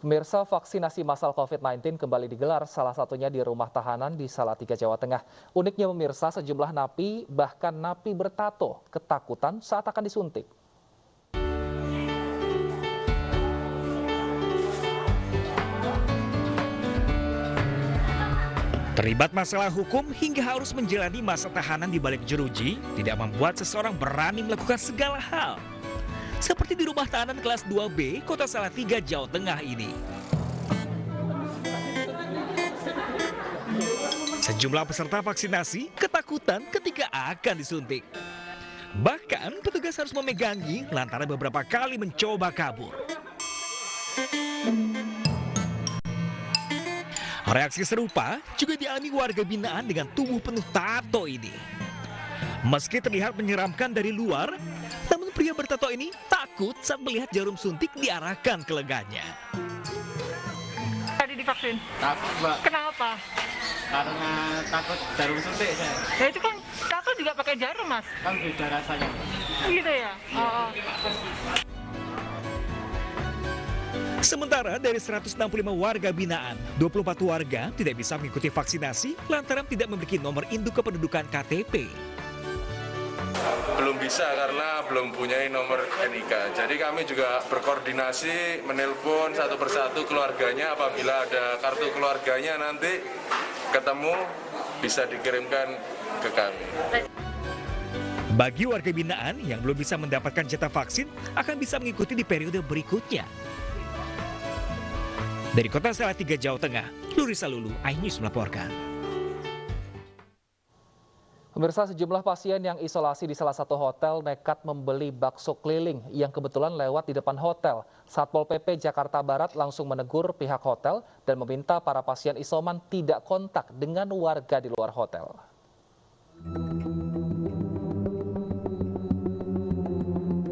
Pemirsa, vaksinasi massal COVID-19 kembali digelar, salah satunya di rumah tahanan di Salatiga, Jawa Tengah. Uniknya pemirsa, sejumlah napi, bahkan napi bertato, ketakutan saat akan disuntik. Terlibat masalah hukum hingga harus menjalani masa tahanan di balik jeruji tidak membuat seseorang berani melakukan segala hal. Seperti di rumah tahanan kelas 2B, Kota Salatiga, Jawa Tengah ini. Sejumlah peserta vaksinasi ketakutan ketika akan disuntik. Bahkan petugas harus memegangi lantaran beberapa kali mencoba kabur. Reaksi serupa juga dialami warga binaan dengan tubuh penuh tato ini. Meski terlihat menyeramkan dari luar, namun pria bertato ini takut saat melihat jarum suntik diarahkan ke lengannya. Tadi divaksin? Takut, Mbak. Kenapa? Karena takut jarum suntik saya. Ya itu kan tato juga pakai jarum, Mas. Kan beda rasanya. Gitu ya? Oh. Sementara dari 165 warga binaan, 24 warga tidak bisa mengikuti vaksinasi lantaran tidak memiliki nomor induk kependudukan KTP. Belum bisa karena belum punya nomor NIK. Jadi kami juga berkoordinasi menelpon satu persatu keluarganya, apabila ada kartu keluarganya nanti ketemu bisa dikirimkan ke kami. Bagi warga binaan yang belum bisa mendapatkan jatah vaksin akan bisa mengikuti di periode berikutnya. Dari Kota Salatiga, Jawa Tengah, Lurisa Lulu, iNews melaporkan. Pemirsa, sejumlah pasien yang isolasi di salah satu hotel nekat membeli bakso keliling yang kebetulan lewat di depan hotel. Satpol PP Jakarta Barat langsung menegur pihak hotel dan meminta para pasien isoman tidak kontak dengan warga di luar hotel.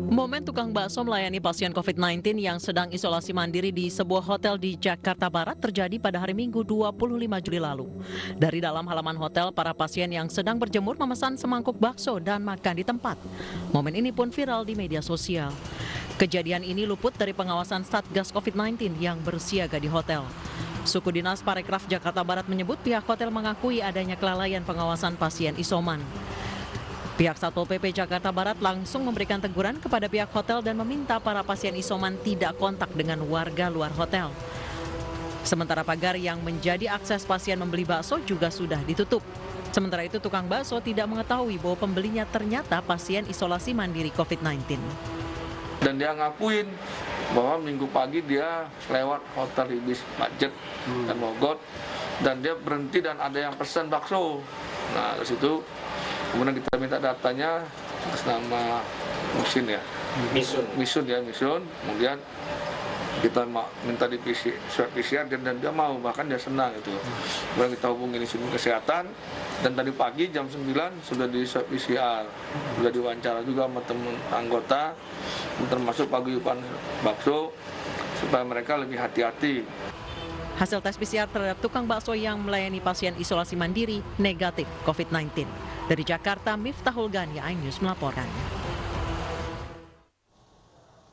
Momen tukang bakso melayani pasien COVID-19 yang sedang isolasi mandiri di sebuah hotel di Jakarta Barat terjadi pada hari Minggu 25 Juli lalu. Dari dalam halaman hotel, para pasien yang sedang berjemur memesan semangkuk bakso dan makan di tempat. Momen ini pun viral di media sosial. Kejadian ini luput dari pengawasan Satgas COVID-19 yang bersiaga di hotel. Suku Dinas Parekraf Jakarta Barat menyebut pihak hotel mengakui adanya kelalaian pengawasan pasien isoman. Pihak Satpol PP Jakarta Barat langsung memberikan teguran kepada pihak hotel dan meminta para pasien isoman tidak kontak dengan warga luar hotel. Sementara pagar yang menjadi akses pasien membeli bakso juga sudah ditutup. Sementara itu tukang bakso tidak mengetahui bahwa pembelinya ternyata pasien isolasi mandiri COVID-19. Dan dia ngakuin bahwa minggu pagi dia lewat hotel Ibis Budget dan Mogot, dan dia berhenti dan ada yang pesan bakso. Nah, dari situ kemudian kita minta datanya atas nama Musin ya, Misun. Kemudian kita minta di swab PCR dan dia mau, bahkan dia senang itu. Kemudian kita hubungi Institut Kesehatan dan tadi pagi jam 9 sudah di swab PCR, sudah diwawancara juga sama teman anggota, termasuk paguyuban bakso, supaya mereka lebih hati-hati. Hasil tes PCR terhadap tukang bakso yang melayani pasien isolasi mandiri negatif COVID-19. Dari Jakarta, Miftahul Ghani, iNews melaporkan.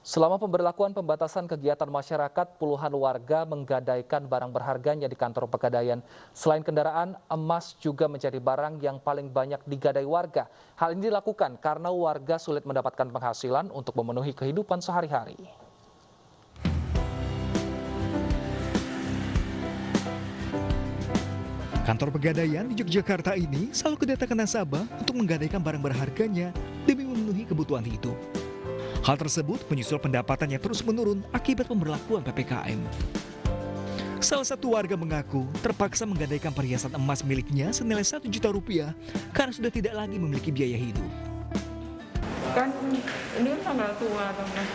Selama pemberlakuan pembatasan kegiatan masyarakat, puluhan warga menggadaikan barang berharganya di kantor pegadaian. Selain kendaraan, emas juga menjadi barang yang paling banyak digadai warga. Hal ini dilakukan karena warga sulit mendapatkan penghasilan untuk memenuhi kehidupan sehari-hari. Kantor pegadaian di Yogyakarta ini selalu kedatangan nasabah untuk menggadaikan barang berharganya demi memenuhi kebutuhan hidup. Hal tersebut menyusul pendapatannya terus menurun akibat pemberlakuan PPKM. Salah satu warga mengaku terpaksa menggadaikan perhiasan emas miliknya senilai 1 juta rupiah karena sudah tidak lagi memiliki biaya hidup. Kan ini kan tanggal tua, teman.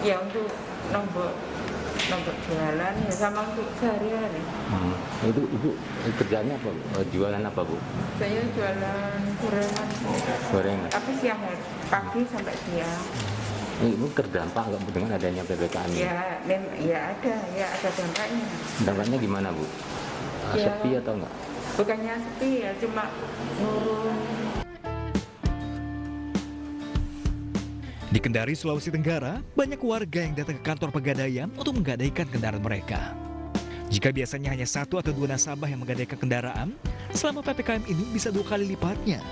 Ya untuk nombor jualan ya sama untuk sehari-hari. Itu Ibu kerjanya apa? Jualan apa, Bu? Saya jualan gorengan. Tapi siang hari, pagi sampai siang. Ibu terdampak nggak dengan adanya PPKM ini? Ya ada dampaknya. Dampaknya gimana, Bu? Sepi atau enggak? Bukannya sepi ya, cuma nurun. Di Di Kendari, Sulawesi Tenggara, banyak warga yang datang ke kantor Pegadaian untuk menggadaikan kendaraan mereka. Jika biasanya hanya 1 atau 2 nasabah yang menggadaikan kendaraan, selama PPKM ini bisa 2 kali lipatnya.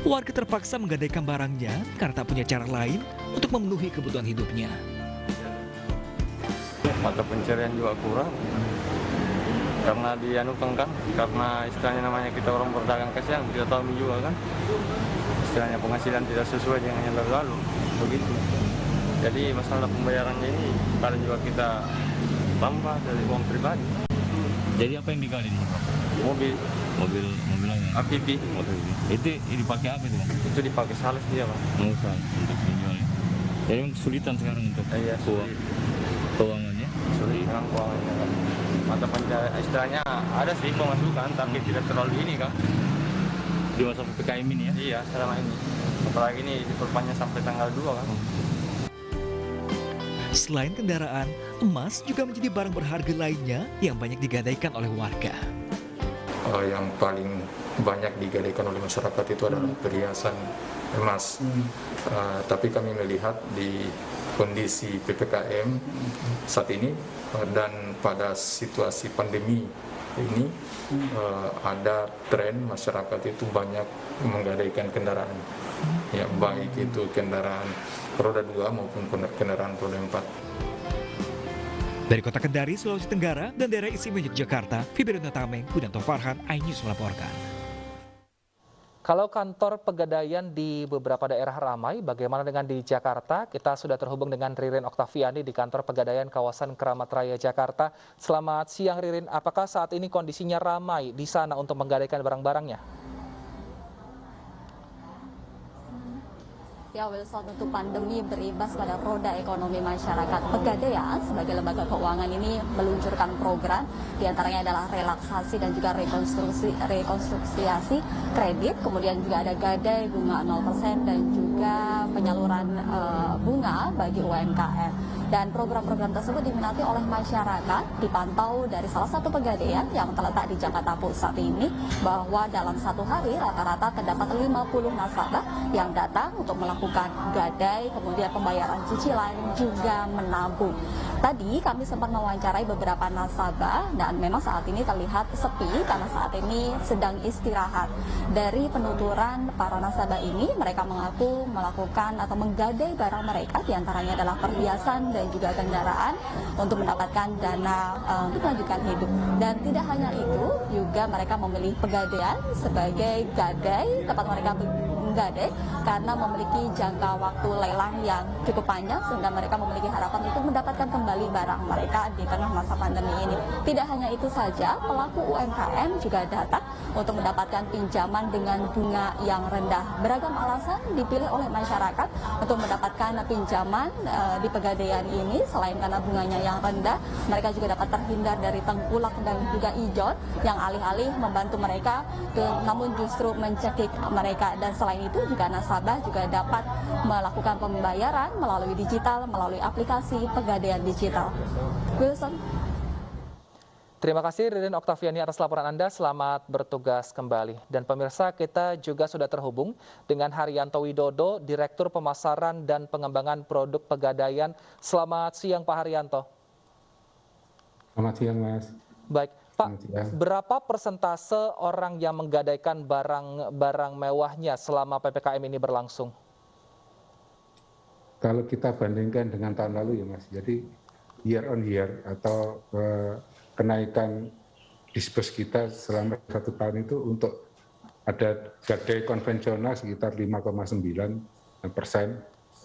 Warga terpaksa menggadaikan barangnya karena tak punya cara lain untuk memenuhi kebutuhan hidupnya. Mata pencarian juga kurang, karena dianukan kan, karena istilahnya namanya kita orang berdagang kasihan, kita tahu juga kan, istilahnya penghasilan tidak sesuai dengan yang lalu, begitu. Jadi masalah pembayarannya ini paling juga kita tambah dari uang pribadi. Jadi apa yang digali di sini? Mobilnya. APP. Itu dipakai apa itu, Bang? Itu dipakai sales dia, Bang. Untuk menjual. Jadi kesulitan sekarang untuk keuangannya. Sulitan keuangannya kan. Mata pencarian istilahnya ada sih pemasukan, tapi tidak terlalu ini kan. Di masa PPKM ini ya? Iya, selama ini. Apalagi ini diperpanjang sampai tanggal 2 kan. Selain kendaraan, emas juga menjadi barang berharga lainnya yang banyak digadaikan oleh warga. Yang paling banyak digadaikan oleh masyarakat itu adalah perhiasan emas. Tapi kami melihat di kondisi PPKM saat ini dan pada situasi pandemi ini ada tren masyarakat itu banyak menggadaikan kendaraan, ya, baik itu kendaraan roda 2 maupun kendaraan roda 4. Dari Kota Kendari, Sulawesi Tenggara dan daerah istimewa Yogyakarta, Fibriana Tameng, Budanto Farhan, iNews melaporkan. Kalau kantor Pegadaian di beberapa daerah ramai, bagaimana dengan di Jakarta? Kita sudah terhubung dengan Ririn Oktaviani di kantor Pegadaian kawasan Keramat Raya, Jakarta. Selamat siang, Ririn. Apakah saat ini kondisinya ramai di sana untuk menggadaikan barang-barangnya? Ya, Wilson, untuk pandemi berimbas pada roda ekonomi masyarakat. Pegadaian sebagai lembaga keuangan ini meluncurkan program, diantaranya adalah relaksasi dan juga rekonstruksi kredit, kemudian juga ada gadai bunga 0% dan juga penyaluran bunga bagi UMKM. Dan program-program tersebut diminati oleh masyarakat, dipantau dari salah satu pegadaian yang terletak di Jakarta Pusat ini, bahwa dalam satu hari rata-rata terdapat 50 nasabah yang datang untuk melakukan gadai, kemudian pembayaran cicilan, juga menabung. Tadi kami sempat mewawancarai beberapa nasabah dan memang saat ini terlihat sepi karena saat ini sedang istirahat. Dari penuturan para nasabah ini, mereka mengaku melakukan atau menggadai barang mereka, diantaranya adalah perhiasan dan juga kendaraan untuk mendapatkan dana untuk melanjutkan hidup. Dan tidak hanya itu, juga mereka memilih Pegadaian sebagai gadai, tempat mereka menggadai karena memiliki jangka waktu lelang yang cukup panjang, sehingga mereka memiliki harapan untuk mendapatkan kembali barang mereka di tengah masa pandemi ini. Tidak hanya itu saja, pelaku UMKM juga datang untuk mendapatkan pinjaman dengan bunga yang rendah. Beragam alasan dipilih oleh masyarakat untuk mendapatkan pinjaman di Pegadaian ini. Selain karena bunganya yang rendah, mereka juga dapat terhindar dari tengkulak dan juga ijon yang alih-alih membantu mereka, namun justru mencekik mereka. Dan selain itu juga nasabah juga dapat melakukan pembayaran melalui digital, melalui aplikasi Pegadaian Digital. Wilson. Terima kasih Ririn Oktaviani atas laporan Anda, selamat bertugas kembali. Dan pemirsa, kita juga sudah terhubung dengan Haryanto Widodo, Direktur Pemasaran dan Pengembangan Produk Pegadaian. Selamat siang Pak Haryanto. Selamat siang Mas. Baik, Pak, berapa persentase orang yang menggadaikan barang mewahnya selama PPKM ini berlangsung? Kalau kita bandingkan dengan tahun lalu ya Mas, jadi year on year atau kenaikan disburse kita selama 1 tahun itu untuk ada gadai konvensional sekitar 5,9%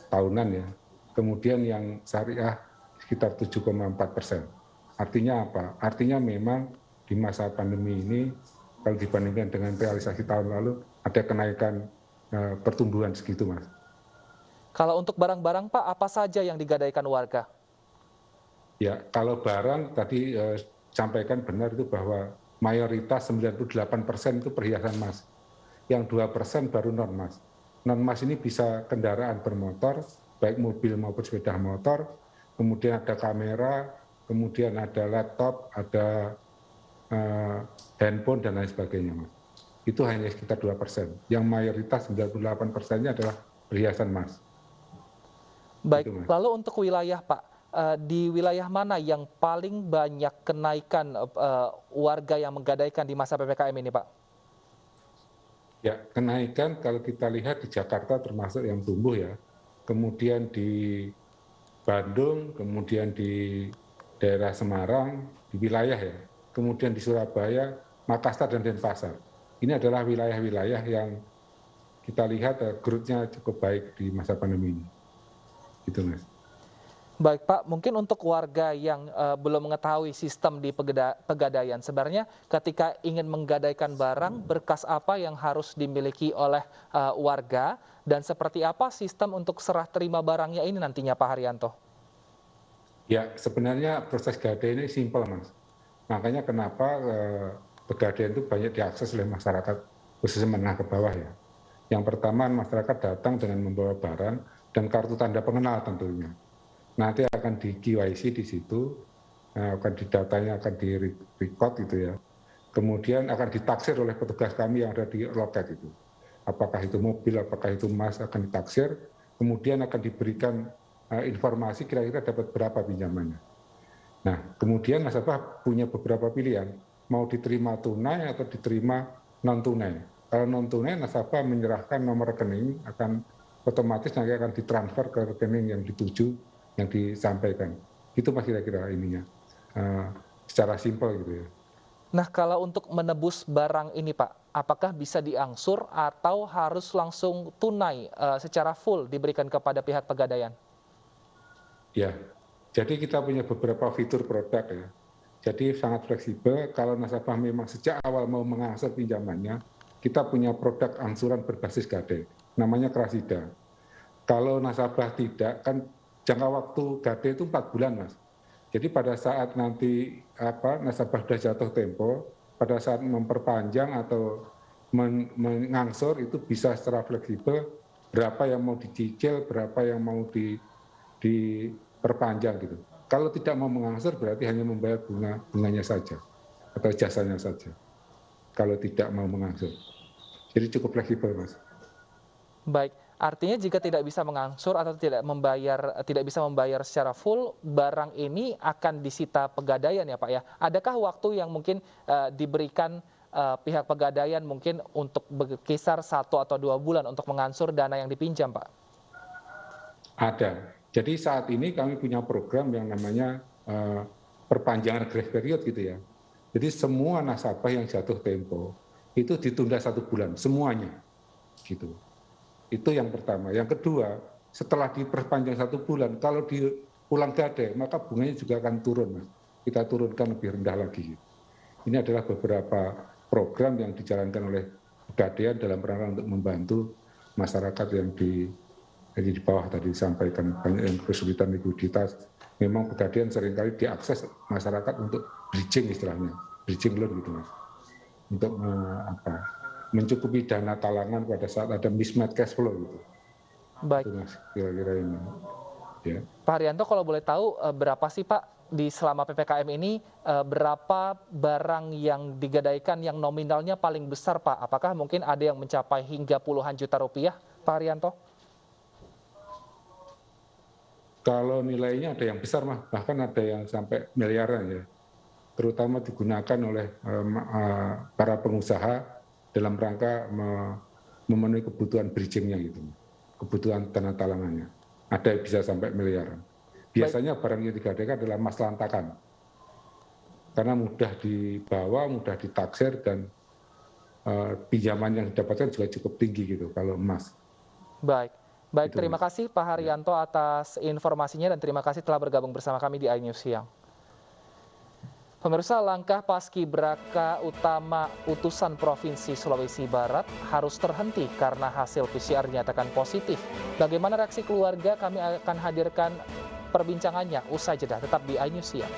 tahunan ya. Kemudian yang syariah sekitar 7,4%. Artinya apa? Artinya memang di masa pandemi ini kalau dibandingkan dengan realisasi tahun lalu ada kenaikan pertumbuhan segitu Mas. Kalau untuk barang-barang Pak, apa saja yang digadaikan warga? Ya, kalau barang tadi sampaikan benar itu bahwa mayoritas 98% itu perhiasan emas. Yang 2% baru non-emas. Non-emas ini bisa kendaraan bermotor, baik mobil maupun sepeda motor, kemudian ada kamera, kemudian ada laptop, ada handphone dan lain sebagainya, Mas. Itu hanya sekitar 2%. Yang mayoritas 98%-nya adalah perhiasan emas. Baik, Gitu, Mas. lalu untuk wilayah Pak, di wilayah mana yang paling banyak kenaikan warga yang menggadaikan di masa PPKM ini Pak? Ya, kenaikan kalau kita lihat di Jakarta termasuk yang tumbuh ya. Kemudian di Bandung, kemudian di daerah Semarang, di wilayah ya. Kemudian di Surabaya, Makassar dan Denpasar. Ini adalah wilayah-wilayah yang kita lihat growth-nya cukup baik di masa pandemi ini. Gitu, Mas. Baik Pak, mungkin untuk warga yang belum mengetahui sistem di Pegadaian, sebenarnya ketika ingin menggadaikan barang, berkas apa yang harus dimiliki oleh warga dan seperti apa sistem untuk serah terima barangnya ini nantinya Pak Haryanto? Ya, sebenarnya proses gadai ini simpel, Mas. Makanya kenapa Pegadaian itu banyak diakses oleh masyarakat, khususnya menengah ke bawah ya. Yang pertama, masyarakat datang dengan membawa barang dan kartu tanda pengenal tentunya. Nanti akan di KYC di situ, akan didatanya akan di-record gitu ya. Kemudian akan ditaksir oleh petugas kami yang ada di loket itu. Apakah itu mobil, apakah itu emas akan ditaksir, kemudian akan diberikan informasi kira-kira dapat berapa pinjamannya. Nah, kemudian nasabah punya beberapa pilihan, mau diterima tunai atau diterima non-tunai. Kalau non-tunai, nasabah menyerahkan nomor rekening, akan otomatis nanti akan ditransfer ke rekening yang dituju, yang disampaikan. Itu Mas kira-kira ininya, secara simpel gitu ya. Nah kalau untuk menebus barang ini Pak, apakah bisa diangsur atau harus langsung tunai secara full diberikan kepada pihak Pegadaian? Ya, jadi kita punya beberapa fitur produk ya. Jadi sangat fleksibel, kalau nasabah memang sejak awal mau mengangsur pinjamannya, kita punya produk angsuran berbasis gadai, namanya Krasida. Kalau nasabah tidak, kan jangka waktu gadai itu 4 bulan, Mas. Jadi pada saat nanti nasabah sudah jatuh tempo, pada saat memperpanjang atau mengangsur itu bisa secara fleksibel berapa yang mau dicicil, berapa yang mau diperpanjang gitu. Kalau tidak mau mengangsur berarti hanya membayar bunganya saja atau jasanya saja. Kalau tidak mau mengangsur. Jadi cukup fleksibel, Mas. Baik. Artinya jika tidak bisa mengangsur atau tidak bisa membayar secara full, barang ini akan disita Pegadaian ya Pak ya. Adakah waktu yang mungkin diberikan pihak Pegadaian mungkin untuk berkisar 1 atau 2 bulan untuk mengangsur dana yang dipinjam Pak? Ada. Jadi saat ini kami punya program yang namanya perpanjangan grace period gitu ya. Jadi semua nasabah yang jatuh tempo itu ditunda 1 bulan semuanya gitu. Itu yang pertama. Yang kedua, setelah diperpanjang 1 bulan, kalau diulang gadai, maka bunganya juga akan turun, Mas. Kita turunkan lebih rendah lagi. Ini adalah beberapa program yang dijalankan oleh Pegadaian dalam rangka untuk membantu masyarakat yang di bawah tadi disampaikan, banyak yang kesulitan likuiditas. Memang Pegadaian seringkali diakses masyarakat untuk bridging istilahnya, bridging loan gitu, Mas. Untuk mencukupi dana talangan pada saat ada mismatch cash flow gitu. Baik. Itu Mas, kira-kira ini. Ya. Pak Haryanto kalau boleh tahu berapa sih Pak di selama PPKM ini berapa barang yang digadaikan yang nominalnya paling besar Pak? Apakah mungkin ada yang mencapai hingga puluhan juta rupiah Pak Haryanto? Kalau nilainya ada yang besar Mas, bahkan ada yang sampai miliaran ya. Terutama digunakan oleh para pengusaha dalam rangka memenuhi kebutuhan bridging-nya gitu, kebutuhan dana talangannya. Ada yang bisa sampai miliaran. Biasanya barang yang digadaikan adalah emas lantakan. Karena mudah dibawa, mudah ditaksir, dan pinjaman yang didapatkan juga cukup tinggi gitu kalau emas. Baik, terima kasih Pak Haryanto atas informasinya dan terima kasih telah bergabung bersama kami di iNews Siang. Pemirsa, langkah paskibraka utama utusan Provinsi Sulawesi Barat harus terhenti karena hasil PCR dinyatakan positif. Bagaimana reaksi keluarga? Kami akan hadirkan perbincangannya usai jeda. Tetap di iNews Siang.